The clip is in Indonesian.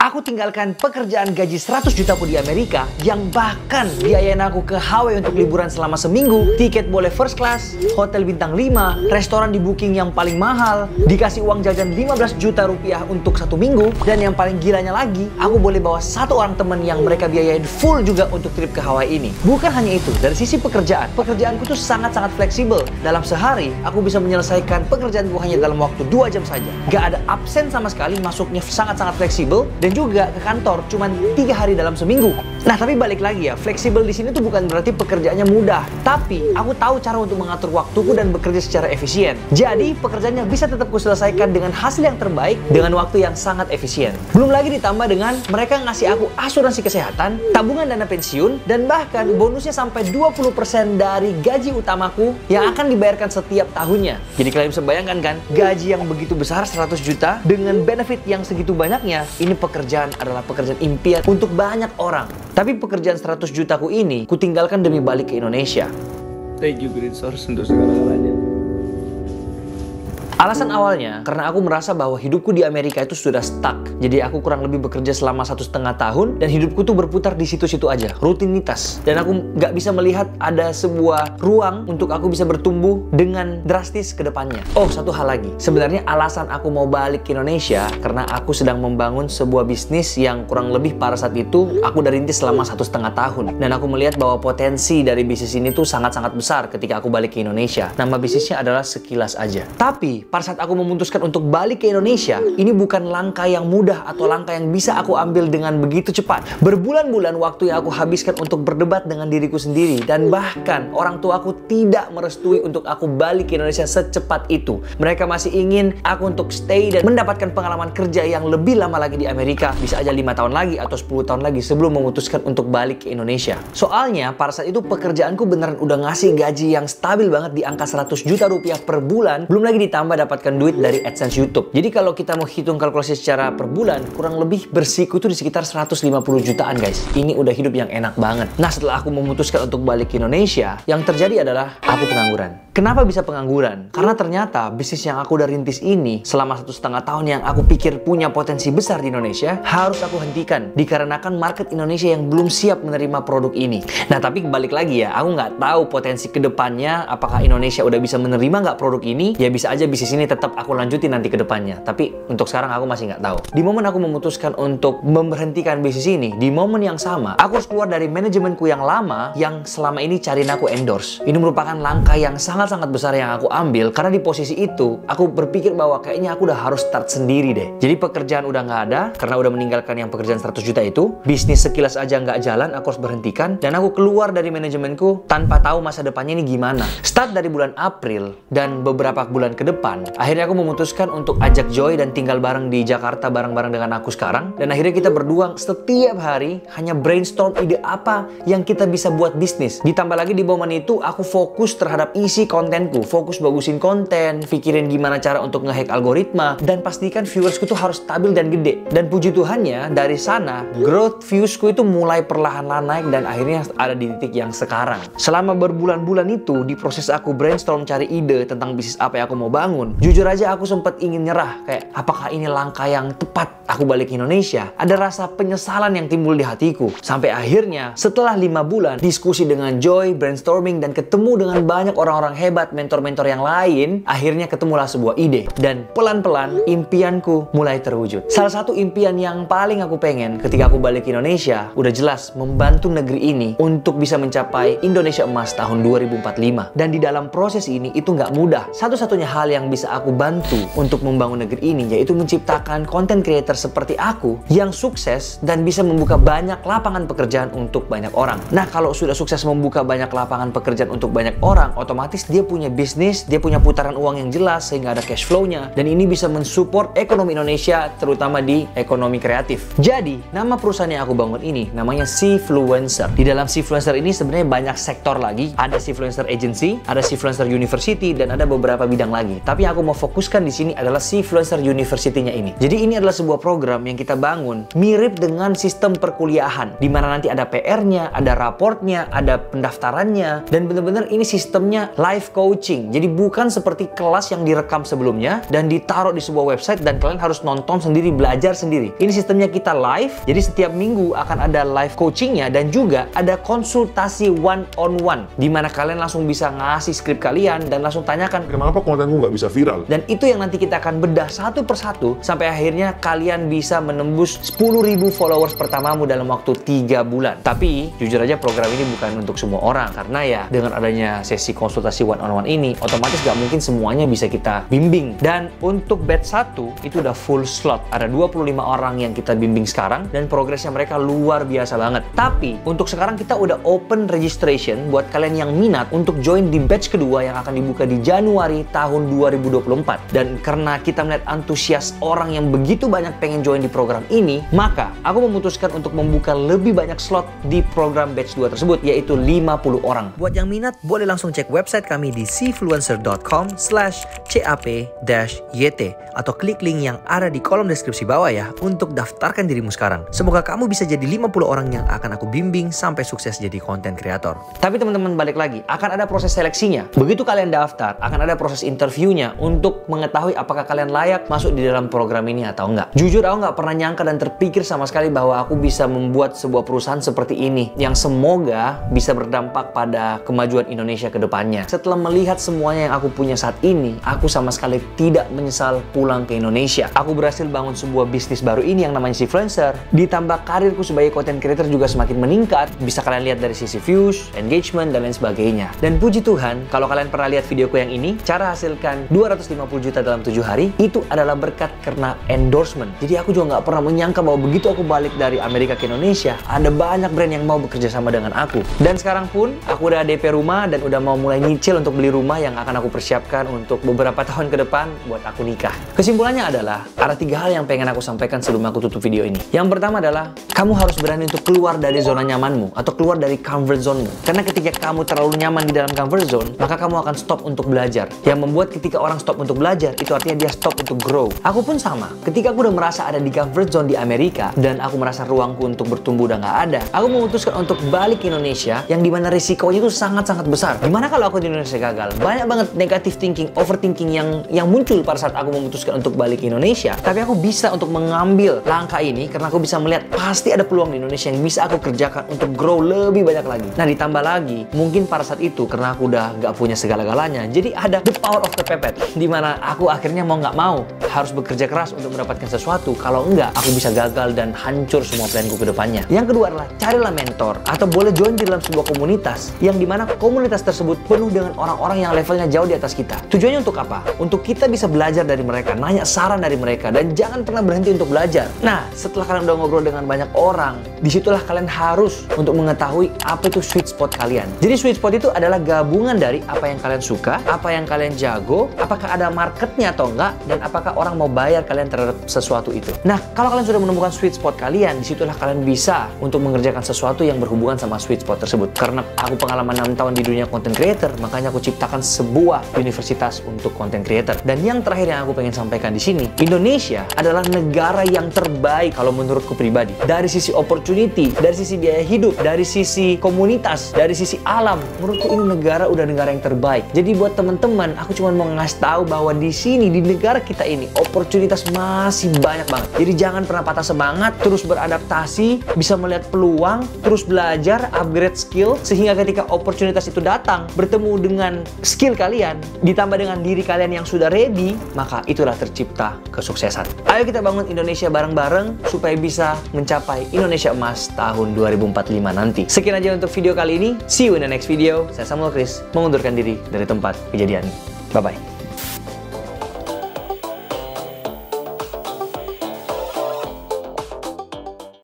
Aku tinggalkan pekerjaan gaji 100 juta aku di Amerika yang bahkan biayain aku ke Hawaii untuk liburan selama seminggu, tiket boleh first class, hotel bintang 5, restoran di booking yang paling mahal, dikasih uang jajan 15 juta rupiah untuk 1 minggu, dan yang paling gilanya lagi, aku boleh bawa 1 orang teman yang mereka biayain full juga untuk trip ke Hawaii ini. Bukan hanya itu, dari sisi pekerjaanku tuh sangat-sangat fleksibel. Dalam sehari, aku bisa menyelesaikan pekerjaanku hanya dalam waktu 2 jam saja. Gak ada absen sama sekali, masuknya sangat-sangat fleksibel, dan juga ke kantor cuman 3 hari dalam seminggu. Nah, tapi balik lagi ya, fleksibel di sini tuh bukan berarti pekerjaannya mudah, tapi aku tahu cara untuk mengatur waktuku dan bekerja secara efisien. Jadi, pekerjaannya bisa tetap kuselesaikan dengan hasil yang terbaik dengan waktu yang sangat efisien. Belum lagi ditambah dengan mereka ngasih aku asuransi kesehatan, tabungan dana pensiun, dan bahkan bonusnya sampai 20% dari gaji utamaku yang akan dibayarkan setiap tahunnya. Jadi kalian bisa bayangkan kan, gaji yang begitu besar 100 juta dengan benefit yang segitu banyaknya, ini pekerjaan adalah pekerjaan impian untuk banyak orang. Tapi pekerjaan 100 jutaku ini kutinggalkan demi balik ke Indonesia. Thank you Green Source untuk segala-galanya. Alasan awalnya karena aku merasa bahwa hidupku di Amerika itu sudah stuck. Jadi aku kurang lebih bekerja selama 1,5 tahun dan hidupku tuh berputar di situ-situ aja, rutinitas. Dan aku nggak bisa melihat ada sebuah ruang untuk aku bisa bertumbuh dengan drastis ke depannya. Oh, satu hal lagi. Sebenarnya alasan aku mau balik ke Indonesia karena aku sedang membangun sebuah bisnis yang kurang lebih pada saat itu aku udah rintis selama 1,5 tahun. Dan aku melihat bahwa potensi dari bisnis ini tuh sangat-sangat besar ketika aku balik ke Indonesia. Nama bisnisnya adalah Sekilas Aja. Tapi pada saat aku memutuskan untuk balik ke Indonesia, ini bukan langkah yang mudah atau langkah yang bisa aku ambil dengan begitu cepat. Berbulan-bulan waktu yang aku habiskan untuk berdebat dengan diriku sendiri, dan bahkan orang tua aku tidak merestui untuk aku balik ke Indonesia secepat itu. Mereka masih ingin aku untuk stay dan mendapatkan pengalaman kerja yang lebih lama lagi di Amerika, bisa aja 5 tahun lagi atau 10 tahun lagi sebelum memutuskan untuk balik ke Indonesia. Soalnya pada saat itu pekerjaanku beneran udah ngasih gaji yang stabil banget di angka 100 juta rupiah per bulan, belum lagi ditambah dapatkan duit dari AdSense YouTube. Jadi kalau kita mau hitung kalkulasi secara per bulan, kurang lebih bersiku tuh di sekitar 150 jutaan guys. Ini udah hidup yang enak banget. Nah, setelah aku memutuskan untuk balik ke Indonesia, yang terjadi adalah aku pengangguran. Kenapa bisa pengangguran? Karena ternyata bisnis yang aku udah rintis ini selama 1,5 tahun yang aku pikir punya potensi besar di Indonesia, harus aku hentikan dikarenakan market Indonesia yang belum siap menerima produk ini. Nah, tapi balik lagi ya, aku nggak tahu potensi kedepannya apakah Indonesia udah bisa menerima nggak produk ini. Ya bisa aja bisnis ini tetap aku lanjutin nanti ke depannya. Tapi untuk sekarang aku masih nggak tahu. Di momen aku memutuskan untuk memberhentikan bisnis ini, di momen yang sama, aku harus keluar dari manajemenku yang lama yang selama ini cariin aku endorse. Ini merupakan langkah yang sangat-sangat besar yang aku ambil karena di posisi itu, aku berpikir bahwa kayaknya aku udah harus start sendiri deh. Jadi pekerjaan udah nggak ada karena udah meninggalkan yang pekerjaan 100 juta itu. Bisnis Sekilas Aja nggak jalan, aku harus berhentikan. Dan aku keluar dari manajemenku tanpa tahu masa depannya ini gimana. Start dari bulan April dan beberapa bulan ke depan, akhirnya aku memutuskan untuk ajak Joy dan tinggal bareng di Jakarta bareng-bareng dengan aku sekarang. Dan akhirnya kita berdua setiap hari hanya brainstorm ide apa yang kita bisa buat bisnis. Ditambah lagi di momen itu aku fokus terhadap isi kontenku, fokus bagusin konten, pikirin gimana cara untuk ngehack algoritma, dan pastikan viewersku tuh harus stabil dan gede. Dan puji Tuhannya dari sana growth viewsku itu mulai perlahan-lahan naik dan akhirnya ada di titik yang sekarang. Selama berbulan-bulan itu di proses aku brainstorm cari ide tentang bisnis apa yang aku mau bangun, jujur aja aku sempat ingin nyerah, kayak apakah ini langkah yang tepat aku balik ke Indonesia? Ada rasa penyesalan yang timbul di hatiku. Sampai akhirnya setelah 5 bulan diskusi dengan Joy, brainstorming, dan ketemu dengan banyak orang-orang hebat, mentor-mentor yang lain, akhirnya ketemulah sebuah ide. Dan pelan-pelan impianku mulai terwujud. Salah satu impian yang paling aku pengen ketika aku balik ke Indonesia, udah jelas membantu negeri ini untuk bisa mencapai Indonesia Emas tahun 2045. Dan di dalam proses ini itu nggak mudah. Satu-satunya hal yang bisa aku bantu untuk membangun negeri ini yaitu menciptakan content creator seperti aku yang sukses dan bisa membuka banyak lapangan pekerjaan untuk banyak orang. Nah, kalau sudah sukses membuka banyak lapangan pekerjaan untuk banyak orang, otomatis dia punya bisnis, dia punya putaran uang yang jelas sehingga ada cash flow-nya, dan ini bisa mensupport ekonomi Indonesia terutama di ekonomi kreatif. Jadi, nama perusahaan yang aku bangun ini namanya Seafluencer. Di dalam Seafluencer ini sebenarnya banyak sektor lagi. Ada Seafluencer Agency, ada Seafluencer University, dan ada beberapa bidang lagi. Tapi aku mau fokuskan di sini adalah Seafluencer University-nya ini. Jadi ini adalah sebuah program yang kita bangun mirip dengan sistem perkuliahan, di mana nanti ada PR-nya, ada raportnya, ada pendaftarannya, dan benar-benar ini sistemnya live live coaching. Jadi bukan seperti kelas yang direkam sebelumnya dan ditaruh di sebuah website dan kalian harus nonton sendiri, belajar sendiri. Ini sistemnya kita live, jadi setiap minggu akan ada live coachingnya dan juga ada konsultasi one-on-one di mana kalian langsung bisa ngasih skrip kalian dan langsung tanyakan, kenapa kontenku nggak bisa viral? Dan itu yang nanti kita akan bedah satu persatu sampai akhirnya kalian bisa menembus 10.000 followers pertamamu dalam waktu 3 bulan. Tapi jujur aja program ini bukan untuk semua orang, karena ya dengan adanya sesi konsultasi one-on-one ini otomatis gak mungkin semuanya bisa kita bimbing. Dan untuk batch 1 itu udah full slot, ada 25 orang yang kita bimbing sekarang dan progresnya mereka luar biasa banget. Tapi untuk sekarang kita udah open registration buat kalian yang minat untuk join di batch kedua yang akan dibuka di Januari tahun 2024. Dan karena kita melihat antusias orang yang begitu banyak pengen join di program ini, maka aku memutuskan untuk membuka lebih banyak slot di program batch 2 tersebut, yaitu 50 orang. Buat yang minat, boleh langsung cek website kami di cfluencer.com/cap-yt atau klik link yang ada di kolom deskripsi bawah ya untuk daftarkan dirimu sekarang. Semoga kamu bisa jadi 50 orang yang akan aku bimbing sampai sukses jadi konten kreator. Tapi teman-teman, balik lagi, akan ada proses seleksinya. Begitu kalian daftar, akan ada proses interviewnya untuk mengetahui apakah kalian layak masuk di dalam program ini atau enggak. Jujur aku nggak pernah nyangka dan terpikir sama sekali bahwa aku bisa membuat sebuah perusahaan seperti ini yang semoga bisa berdampak pada kemajuan Indonesia ke depannya. Setelah melihat semuanya yang aku punya saat ini, aku sama sekali tidak menyesal pulang ke Indonesia. Aku berhasil bangun sebuah bisnis baru ini yang namanya Cfluencer. Ditambah karirku sebagai content creator juga semakin meningkat. Bisa kalian lihat dari sisi views, engagement, dan lain sebagainya. Dan puji Tuhan, kalau kalian pernah lihat videoku yang ini, cara hasilkan 250 juta dalam 7 hari, itu adalah berkat karena endorsement. Jadi aku juga nggak pernah menyangka bahwa begitu aku balik dari Amerika ke Indonesia, ada banyak brand yang mau bekerja sama dengan aku. Dan sekarang pun, aku udah DP rumah dan udah mau mulai nyicil untuk beli rumah yang akan aku persiapkan untuk beberapa tahun ke depan buat aku nikah. Kesimpulannya adalah, ada 3 hal yang pengen aku sampaikan sebelum aku tutup video ini. Yang pertama adalah, kamu harus berani untuk keluar dari zona nyamanmu atau keluar dari comfort zone-mu. Karena ketika kamu terlalu nyaman di dalam comfort zone, maka kamu akan stop untuk belajar. Yang membuat ketika orang stop untuk belajar, itu artinya dia stop untuk grow. Aku pun sama. Ketika aku udah merasa ada di comfort zone di Amerika dan aku merasa ruangku untuk bertumbuh udah nggak ada, aku memutuskan untuk balik ke Indonesia yang dimana risikonya itu sangat-sangat besar. Gimana kalau aku di Indonesia gagal? Banyak banget negative thinking, overthinking yang muncul pada saat aku memutuskan untuk balik ke Indonesia. Tapi aku bisa untuk mengambil langkah ini karena aku bisa melihat pasti ada peluang di Indonesia yang bisa aku kerjakan untuk grow lebih banyak lagi. Nah, ditambah lagi, mungkin pada saat itu karena aku udah nggak punya segala-galanya, jadi ada the power of kepepet, dimana aku akhirnya mau nggak mau harus bekerja keras untuk mendapatkan sesuatu. Kalau enggak, aku bisa gagal dan hancur semua planku ke depannya. Yang kedua adalah carilah mentor atau boleh join di dalam sebuah komunitas yang dimana komunitas tersebut penuh dengan orang-orang yang levelnya jauh di atas kita. Tujuannya untuk apa? Untuk kita bisa belajar dari mereka, nanya saran dari mereka, dan jangan pernah berhenti untuk belajar. Nah, setelah kalian udah ngobrol dengan banyak orang, disitulah kalian harus untuk mengetahui apa itu sweet spot kalian. Jadi sweet spot itu adalah gabungan dari apa yang kalian suka, apa yang kalian jago, apakah ada marketnya atau enggak, dan apakah orang mau bayar kalian terhadap sesuatu itu. Nah, kalau kalian sudah menemukan sweet spot kalian, disitulah kalian bisa untuk mengerjakan sesuatu yang berhubungan sama sweet spot tersebut. Karena aku pengalaman 6 tahun di dunia content creator, makanya aku ciptakan sebuah universitas untuk content creator. Dan yang terakhir yang aku pengen sampaikan di sini, Indonesia adalah negara yang terbaik kalau menurutku pribadi. Dari sisi opportunity, dari sisi biaya hidup, dari sisi komunitas, dari sisi alam, menurutku ini negara yang terbaik. Jadi buat teman-teman, aku cuma mau ngasih tahu bahwa di sini, di negara kita ini, oportunitas masih banyak banget. Jadi jangan pernah patah semangat, terus beradaptasi, bisa melihat peluang, terus belajar, upgrade skill, sehingga ketika opportunitas itu datang, bertemu dengan skill kalian, ditambah dengan diri kalian yang sudah ready, maka itulah tercipta kesuksesan. Ayo kita bangun Indonesia bareng-bareng, supaya bisa mencapai Indonesia Emas tahun 2045 nanti. Sekian aja untuk video kali ini. See you in the next video. Saya Samuel Chris, mengundurkan diri dari tempat kejadian. Bye-bye.